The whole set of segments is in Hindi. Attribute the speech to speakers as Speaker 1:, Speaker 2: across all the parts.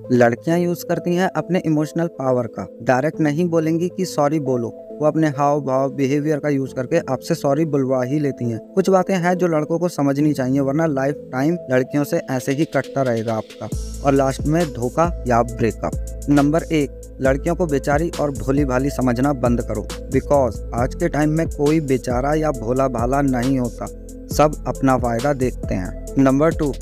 Speaker 1: लड़कियां यूज करती हैं अपने इमोशनल पावर का। डायरेक्ट नहीं बोलेंगी कि सॉरी बोलो, वो अपने हाव भाव बिहेवियर का यूज करके आपसे सॉरी बुलवा ही लेती हैं। कुछ बातें हैं जो लड़कों को समझनी चाहिए, वरना लाइफ टाइम लड़कियों से ऐसे ही कटता रहेगा आपका। और लास्ट में धोखा या ब्रेकअप। नंबर 1, लड़कियों को बेचारी और भोली भाली समझना बंद करो, बिकॉज आज के टाइम में कोई बेचारा या भोला भाला नहीं होता, सब अपना फायदा देखते हैं। नंबर 2,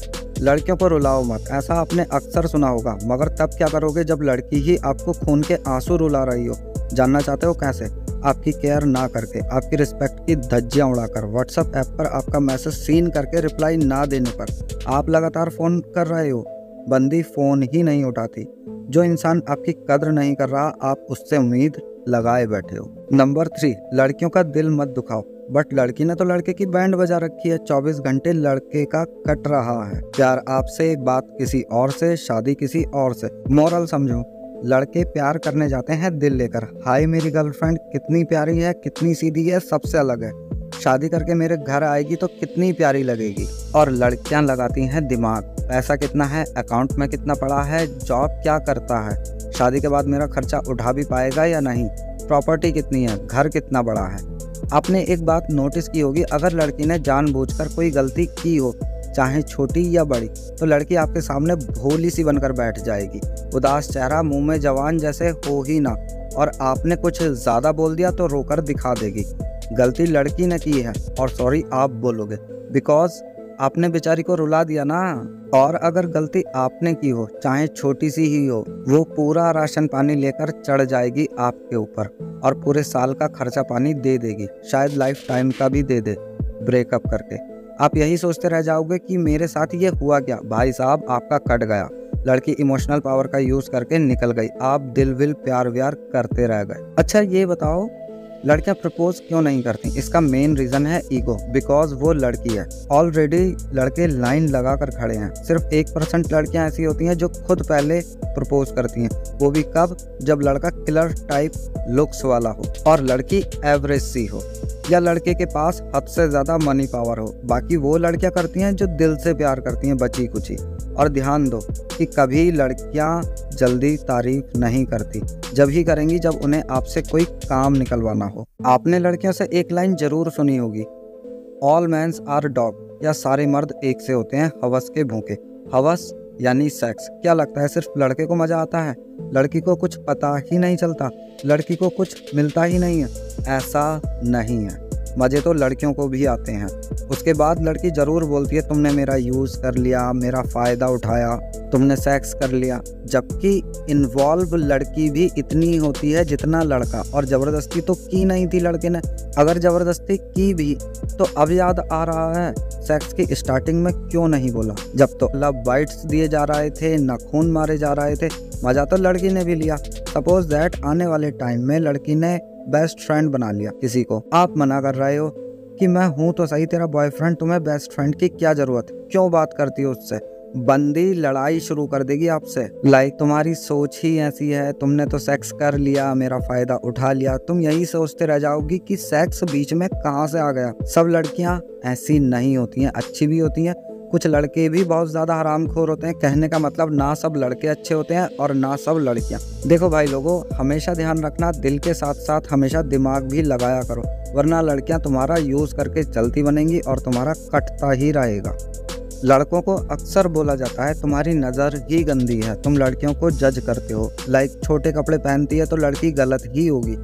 Speaker 1: लड़कियों को रुलाओ मत। ऐसा आपने अक्सर सुना होगा, मगर तब क्या करोगे जब लड़की ही आपको खून के आंसू रुला रही हो। जानना चाहते हो कैसे? आपकी केयर ना करके, आपकी रिस्पेक्ट की धज्जियां उड़ाकर, व्हाट्सएप ऐप पर आपका मैसेज सीन करके रिप्लाई ना देने पर। आप लगातार फ़ोन कर रहे हो, बंदी फ़ोन ही नहीं उठाती। जो इंसान आपकी कद्र नहीं कर रहा, आप उससे उम्मीद लगाए बैठे हो। नंबर 3, लड़कियों का दिल मत दुखाओ। बट लड़की ने तो लड़के की बैंड बजा रखी है, 24 घंटे लड़के का कट रहा है। प्यार आपसे, बात किसी और से, शादी किसी और से। मोरल समझो, लड़के प्यार करने जाते हैं दिल लेकर। हाय मेरी गर्लफ्रेंड कितनी प्यारी है, कितनी सीधी है, सबसे अलग है, शादी करके मेरे घर आएगी तो कितनी प्यारी लगेगी। और लड़कियां लगाती हैं दिमाग, पैसा कितना है, अकाउंट में कितना पड़ा है, जॉब क्या करता है, शादी के बाद मेरा खर्चा उठा भी पाएगा या नहीं, प्रॉपर्टी कितनी है, घर कितना बड़ा है। आपने एक बात नोटिस की होगी, अगर लड़की ने जानबूझकर कोई गलती की हो, चाहे छोटी या बड़ी, तो लड़की आपके सामने भोली सी बनकर बैठ जाएगी, उदास चेहरा, मुंह में जवान जैसे हो ही ना। और आपने कुछ ज़्यादा बोल दिया तो रोकर दिखा देगी। गलती लड़की ने की है और सॉरी आप बोलोगे, बिकॉज आपने बेचारी को रुला दिया ना। और अगर गलती आपने की हो, चाहे छोटी सी ही हो, वो पूरा राशन पानी लेकर चढ़ जाएगी आपके ऊपर और पूरे साल का खर्चा पानी दे देगी, शायद लाइफ टाइम का भी दे दे ब्रेकअप करके। आप यही सोचते रह जाओगे कि मेरे साथ ये हुआ क्या। भाई साहब, आपका कट गया। लड़की इमोशनल पावर का यूज करके निकल गई, आप दिल विल प्यार व्यार करते रह गए। अच्छा ये बताओ, लड़कियां प्रपोज क्यों नहीं करती? इसका मेन रीजन है ईगो, बिकॉज वो लड़की है। ऑलरेडी लड़के लाइन लगा कर खड़े हैं। सिर्फ 1% लड़कियां ऐसी होती हैं जो खुद पहले प्रपोज करती हैं, वो भी कब? जब लड़का किलर टाइप लुक्स वाला हो और लड़की एवरेज सी हो, या लड़के के पास हद से ज्यादा मनी पावर हो। बाकी वो लड़कियां करती हैं जो दिल से प्यार करती हैं, बची कुची। और ध्यान दो कि कभी लड़कियां जल्दी तारीफ नहीं करती, जब ही करेंगी जब उन्हें आपसे कोई काम निकलवाना हो। आपने लड़कियों से एक लाइन जरूर सुनी होगी, ऑल मैन्स आर डॉग, या सारे मर्द एक से होते हैं हवस के भूखे। हवस यानी सेक्स। क्या लगता है सिर्फ लड़के को मजा आता है? लड़की को कुछ पता ही नहीं चलता, लड़की को कुछ मिलता ही नहीं है? ऐसा नहीं है, मजे तो लड़कियों को भी आते हैं। उसके बाद लड़की जरूर बोलती है तुमने मेरा यूज कर लिया, मेरा फायदा उठाया, तुमने सेक्स कर लिया, जबकि इन्वॉल्व लड़की भी इतनी होती है जितना लड़का। और जबरदस्ती तो की नहीं थी लड़के ने, अगर जबरदस्ती की भी तो अब याद आ रहा है सेक्स की स्टार्टिंग में क्यों नहीं बोला, जब तो लव बाइट्स दिए जा रहे थे, नाखून मारे जा रहे थे, मजा तो लड़की ने भी लिया। सपोज दैट आने वाले टाइम में लड़की ने बेस्ट फ्रेंड बना लिया किसी को, आप मना कर रहे हो कि मैं हूं तो सही तेरा बॉयफ्रेंड, तुम्हें बेस्ट फ्रेंड की क्या जरूरत है, क्यों बात करती हो उससे? बंदी लड़ाई शुरू कर देगी आपसे। लाइक तुम्हारी सोच ही ऐसी है, तुमने तो सेक्स कर लिया, मेरा फायदा उठा लिया। तुम यही सोचते रह जाओगी कि सेक्स बीच में कहाँ से आ गया। सब लड़कियां ऐसी नहीं होती हैं, अच्छी भी होती हैं। कुछ लड़के भी बहुत ज्यादा हरामखोर होते हैं। कहने का मतलब ना सब लड़के अच्छे होते हैं और ना सब लड़कियां। देखो भाई लोगों, हमेशा ध्यान रखना, दिल के साथ साथ हमेशा दिमाग भी लगाया करो, वरना लड़कियां तुम्हारा यूज करके चलती बनेंगी और तुम्हारा कटता ही रहेगा। लड़कों को अक्सर बोला जाता है तुम्हारी नज़र ही गंदी है, तुम लड़कियों को जज करते हो। लाइक छोटे कपड़े पहनती है तो लड़की गलत ही होगी।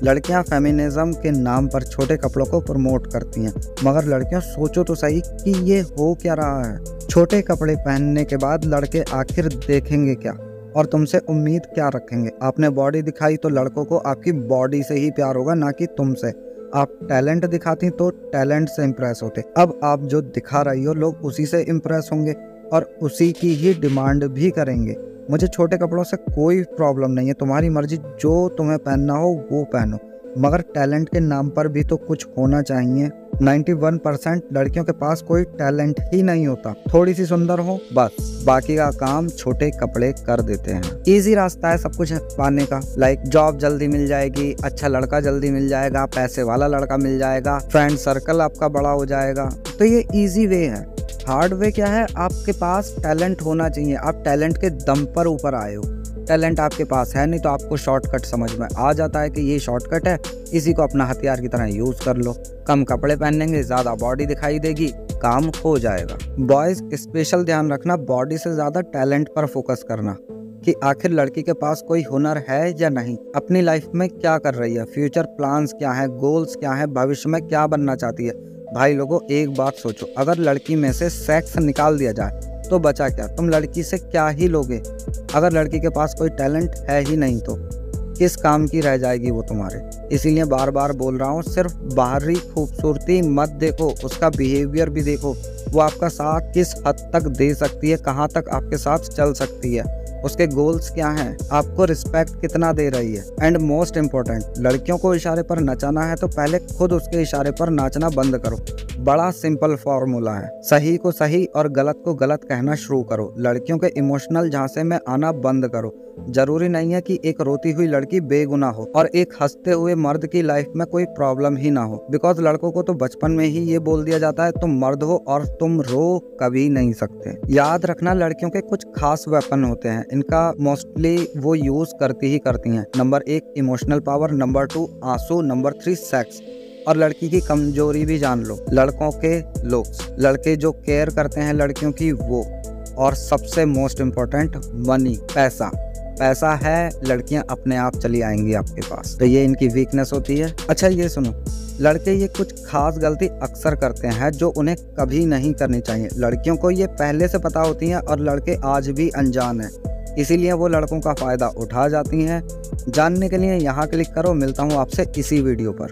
Speaker 1: लड़कियां फेमिनिज्म के नाम पर छोटे कपड़ों को प्रमोट करती हैं, मगर लड़कियां सोचो तो सही कि ये हो क्या रहा है। छोटे कपड़े पहनने के बाद लड़के आखिर देखेंगे क्या और तुमसे उम्मीद क्या रखेंगे? आपने बॉडी दिखाई तो लड़कों को आपकी बॉडी से ही प्यार होगा, ना कि तुमसे। आप टैलेंट दिखाती तो टैलेंट से इम्प्रेस होते। अब आप जो दिखा रही हो, लोग उसी से इम्प्रेस होंगे और उसी की ही डिमांड भी करेंगे। मुझे छोटे कपड़ों से कोई प्रॉब्लम नहीं है, तुम्हारी मर्जी, जो तुम्हें पहनना हो वो पहनो, मगर टैलेंट के नाम पर भी तो कुछ होना चाहिए। 91% लड़कियों के पास कोई टैलेंट ही नहीं होता, थोड़ी सी सुंदर हो बस, बाकी का काम छोटे कपड़े कर देते हैं। इजी रास्ता है सब कुछ पाने का, लाइक जॉब जल्दी मिल जाएगी, अच्छा लड़का जल्दी मिल जाएगा, पैसे वाला लड़का मिल जाएगा, फ्रेंड सर्कल आपका बड़ा हो जाएगा, तो ये इजी वे है। हार्ड वे क्या है, आपके पास टैलेंट होना चाहिए, आप टैलेंट के दम पर ऊपर आए हो। टैलेंट आपके पास है नहीं तो आपको शॉर्टकट समझ में आ जाता है कि ये शॉर्टकट है, इसी को अपना हथियार की तरह यूज कर लो। कम कपड़े पहनेंगे, ज्यादा बॉडी दिखाई देगी, काम हो जाएगा। बॉयज स्पेशल ध्यान रखना, बॉडी से ज्यादा टैलेंट पर फोकस करना कि आखिर लड़की के पास कोई हुनर है या नहीं, अपनी लाइफ में क्या कर रही है, फ्यूचर प्लान्स क्या है, गोल्स क्या है, भविष्य में क्या बनना चाहती है। भाई लोगों एक बात सोचो, अगर लड़की में से सेक्स निकाल दिया जाए तो बचा क्या, तुम लड़की से क्या ही लोगे। अगर लड़की के पास कोई टैलेंट है ही नहीं तो किस काम की रह जाएगी वो तुम्हारे। इसीलिए बार बार बोल रहा हूँ, सिर्फ बाहरी खूबसूरती मत देखो, उसका बिहेवियर भी देखो। वो आपका साथ किस हद तक दे सकती है, कहाँ तक आपके साथ चल सकती है, उसके गोल्स क्या हैं, आपको रिस्पेक्ट कितना दे रही है। एंड मोस्ट इम्पोर्टेंट, लड़कियों को इशारे पर नचाना है तो पहले खुद उसके इशारे पर नाचना बंद करो। बड़ा सिंपल फॉर्मूला है, सही को सही और गलत को गलत कहना शुरू करो। लड़कियों के इमोशनल झांसे में आना बंद करो। जरूरी नहीं है कि एक रोती हुई लड़की बेगुनाह हो और एक हंसते हुए मर्द की लाइफ में कोई प्रॉब्लम ही ना हो। बिकॉज लड़कों को तो बचपन में ही ये बोल दिया जाता है तुम मर्द हो और तुम रो कभी नहीं सकते। याद रखना, लड़कियों के कुछ खास वेपन होते हैं, इनका मोस्टली वो यूज करती हैं। नंबर 1 इमोशनल पावर, नंबर 2 आंसू, नंबर 3 सेक्स। और लड़की की कमजोरी भी जान लो, लड़कों के लुक्स, लड़के जो केयर करते हैं लड़कियों की वो, और सबसे मोस्ट इम्पोर्टेंट मनी, पैसा। पैसा है, लड़कियां अपने आप चली आएंगी आपके पास। तो ये इनकी वीकनेस होती है। अच्छा ये सुनो, लड़के ये कुछ खास गलती अक्सर करते हैं जो उन्हें कभी नहीं करनी चाहिए। लड़कियों को ये पहले से पता होती हैं और लड़के आज भी अनजान हैं, इसीलिए वो लड़कों का फायदा उठा जाती हैं। जानने के लिए यहाँ क्लिक करो। मिलता हूँ आपसे इसी वीडियो पर।